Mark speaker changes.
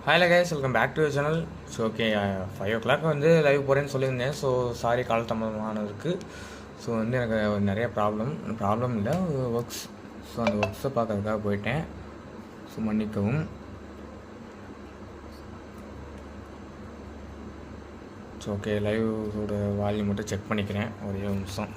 Speaker 1: Hi guys, welcome back to your channel. So okay, 5 o'clock வந்து live போகிறேன்னு சொல்லியிருந்தேன். So sorry கால் தாமதமானதுக்கு. ஸோ வந்து எனக்கு நிறைய ப்ராப்ளம் இல்லை, ஒர்க்ஸ். ஸோ அந்த ஒர்க்ஸை பார்க்கறதுக்காக போயிட்டேன். ஸோ மன்னிக்கவும். ஸோ ஓகே, லைவோட வால்யூம் மட்டும் செக் பண்ணிக்கிறேன், ஒரே நிமிஷம்.